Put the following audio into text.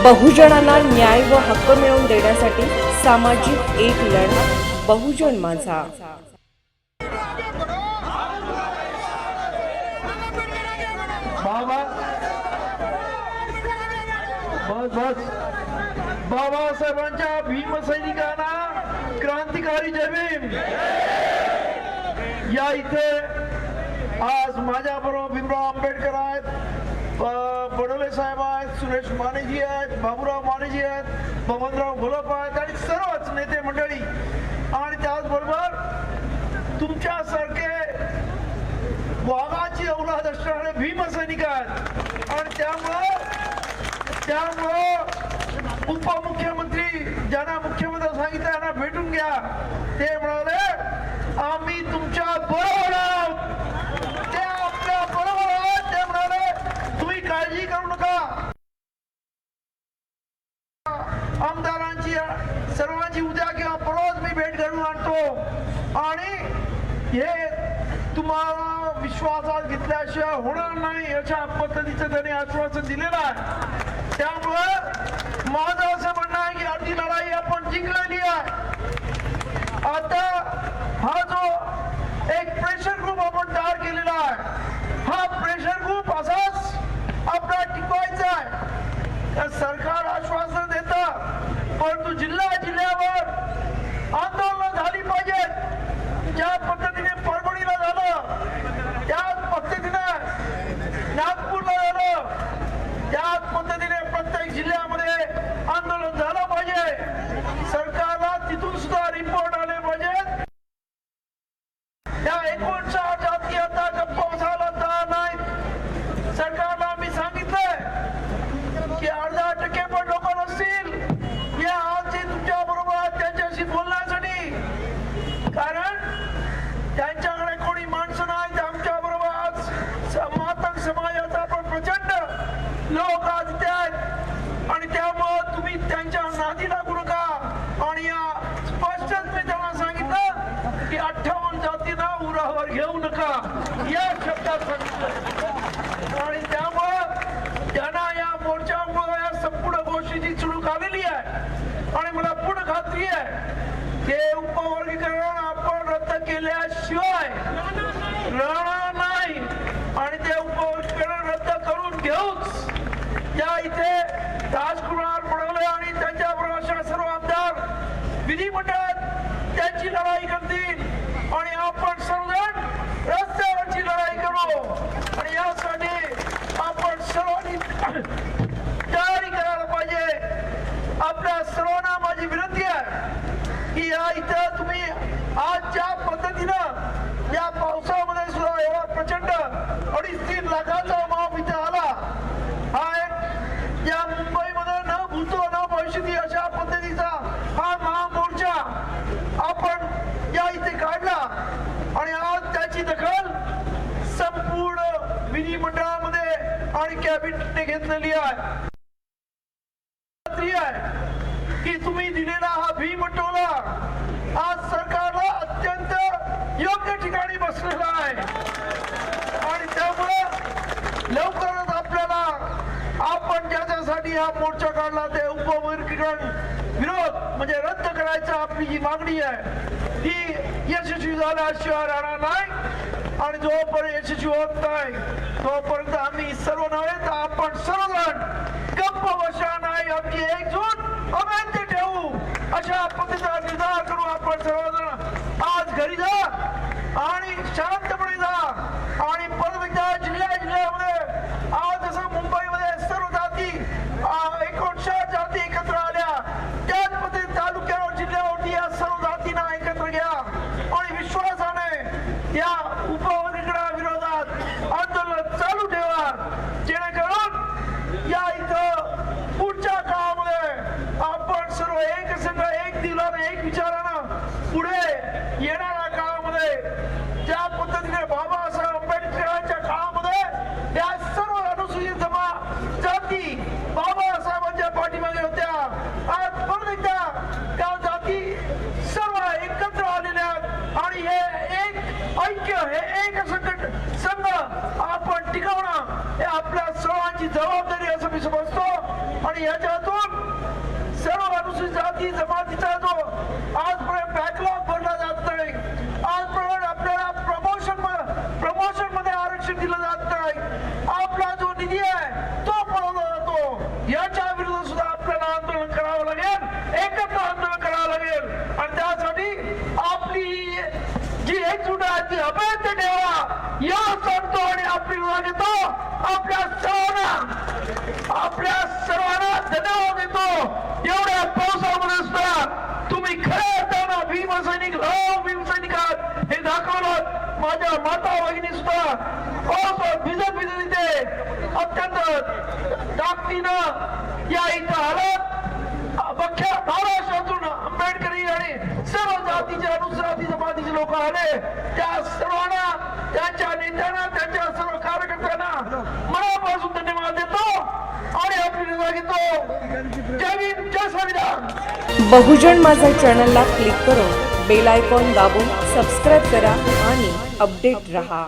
बहुजनांना न्याय व हक्क मिळवून देण्यासाठी सामाजिक एक लढा बहुजन माझा। बाबासाहेबांच्या भीमसैनिकांना क्रांतिकारी जय भीम। या इथे आज माझ्याबरोबर भीमराव आंबेडकर आहेत, बडोले साहेब आहेत, सुरेश मानेजी आहेत, बाबूराव मानेजी आहेत, बबनराव घोलप आहेत आणि सर्वच नेते मंडळी आणि त्याचबरोबर तुमच्यासारखे वाघाची औलाद असणारे भीमसैनिक आहेत। आणि त्यामुळं उपमुख्यमंत्री ज्यांना मुख्यमंत्री सांगितलं यांना भेटून घ्या, ते म्हणाले आम्ही तुमच्या बरोबर आहोत, ते आपल्या बरोबर आहोत। ते म्हणाले तुम्ही काळजी करू नका, आमदारांची सर्वांची उद्या किंवा परवाच मी भेट घडवून आणतो आणि हे तुम्हाला विश्वासात घेतल्याशिवाय होणार नाही अशा पद्धतीचं त्यांनी आश्वासन दिलेलं आहे। त्यामुळे माझं असं म्हणणं आहे की अर्धी लढाई आपण जिंकलेली आहे। आता हा जो एक प्रेशर ग्रुप आपण तयार केलेला आहे, हा प्रेशर ग्रुप असाच आपला टिकवायचा आहे। सरकार आश्वासन देतं परंतु जिल्ह्यावर आंदोलन झाली पाहिजेत। ज्या पद्धतीने परभणीला झालं, त्याच पद्धतीने नागपूरला झालं, त्याच पद्धतीने प्रत्येक जिल्ह्यामध्ये आंदोलन झालं पाहिजे। सरकारला तिथून सुद्धा रिपोर्ट आले पाहिजेत। त्या 59 जाती आता गप्प बसायला तयार नाहीत। सरकारला मी सांगितलंय की 10% पण लोक नसतील या आजची तुमच्या बरोबर त्यांच्याशी बोलण्यासाठी, कारण त्यांच्याकडे कोणी माणसं नाही। आमच्या बरोबर आज मातंग समाजाचा पण प्रचंड लोक आज इथे आहेत आणि त्यामुळे तुम्ही त्यांच्या नादी लागू नका। आणि या स्पष्टच मी त्यांना सांगितलं की 58 जातींना उरावर घेऊ नका या शब्दात सांगितलं। आणि त्यामुळे त्यांना या मोर्चामुळे या संपूर्ण गोष्टीची चुणूक आलेली आहे आणि मला पूर्ण खात्री आहे की उपवर्गीकरण आपण रद्द केल्याशिवाय राहणार नाही आणि ते उपवर्गीकरण रद्द करून घेऊच। या इथे राजकुमार बडोले आणि त्यांच्याबरोबर अशा सर्व आमदार विधिमंडळात त्यांची लढाई करतील आणि आपण सर्वजण रस्त्यावरची लढाई करू आणि यासाठी आपण सर्वांनी तयारी करायला पाहिजे। आपल्या सर्वांना माझी विनंती आहे की या इथं तुम्ही आज ज्या पद्धतीनं या पावसामध्ये सुद्धा एवढा प्रचंड 2.5-3 लाखाचा माप इथे आला, हा एक या मुंबईमध्ये न भूतो न भविष्यती अशा पद्धतीचा हा महामोर्चा आपण या इथे काढला आणि आज त्याची दखल संपूर्ण विधिमंडळामध्ये आणि कॅबिनेटने घेतलेली आहे। की तुम्ही दिलेला हा भीमटोला आज सरकारला अत्यंत योग्य ठिकाणी बसलेला आहे आणि त्यामुळे लवकरच आपल्याला आपण ज्याच्यासाठी हा मोर्चा काढला ते उपवर्गीकरण विरोध म्हणजे रद्द करायचा आपली जी मागणी आहे ती यशस्वी झाल्याशिवाय राहणार नाही। आणि जोपर्यंत यशस्वी होत नाही तोपर्यंत आम्ही सर्व नव्हे तर आपण सर्वजण गप्प बसणार नाही, आमची एकजूट अभेद्य ठेवू अशा पद्धतीचा निर्धार करू। आपण सर्वजण आज घरी जा आणि शांतपणे जा आणि परत एकदा जिल्ह्यामध्ये आज जसं मुंबईमध्ये सर्व जाती 59 जाती एकत्र आल्या, त्याच पद्धतीने तालुक्यावर जिल्ह्यावरती या सर्व जातींना एकत्र घ्या आणि विश्वासाने या उपवर्गीकरणा विरोधात आंदोलन चालू ठेवा, जेणेकरून या इथं पुढच्या काळामध्ये आपण सर्व एक संघ एक दिलाने एक विचारानं पुढे येणाऱ्या काळामध्ये ज्या पद्धतीने बाबासाहेब आंबेडकरांच्या काळामध्ये या सर्व अनुसूचित जाती बाबासाहेबांच्या पाठीमागे होत्या, आज परत एकदा त्या जाती सर्व एकत्र आलेल्या आणि हे एक ऐक्य हे एक संघ आपण टिकवणं हे आपल्या सर्वांची जबाबदारी असं मी समजतो आणि याच्यातून जाती जमातीचा जो आजपर्यंत बॅकलॉग भरला जात नाही, आजपर्यंत आपल्याला प्रमोशन मध्ये आरक्षण दिलं जात नाही, आपला जो निधी आहे तो पळवला जातो, याच्या विरुद्ध सुद्धा आपल्याला आंदोलन करावं लागेल, एकत्र आंदोलन करावं लागेल. आणि त्यासाठी आपली जी एकजूट आहे ती अभेद्य ठेवा या सांगतो आणि आपली विभाग येतो. आपल्या सर्वांना धन्यवाद देतो. एवढ्या पावसामध्ये सुद्धा तुम्ही खऱ्या अर्थानं भीमसैनिक भीमसैनिकात हे दाखवलं. माझ्या माता भगिनी सुद्धा पावसात भिजत इथे अत्यंत ताकदीनं या इथं आलं. अख्ख्या महाराष्ट्रातून आंबेडकरी आणि सर्व जातीचे अनुसूचित जमातीचे लोक आले. त्या सर्वांना, त्यांच्या नेत्यांना, त्यांच्या सर्व कार्यकर्त्यांना मनापासून धन्यवाद देतो आणि आपली रजा घेतो. जय भीम, जय संविधान. बहुजन माझा चॅनलला क्लिक करून बेल आयकॉन दाबून सबस्क्राईब करा आणि अपडेट रहा.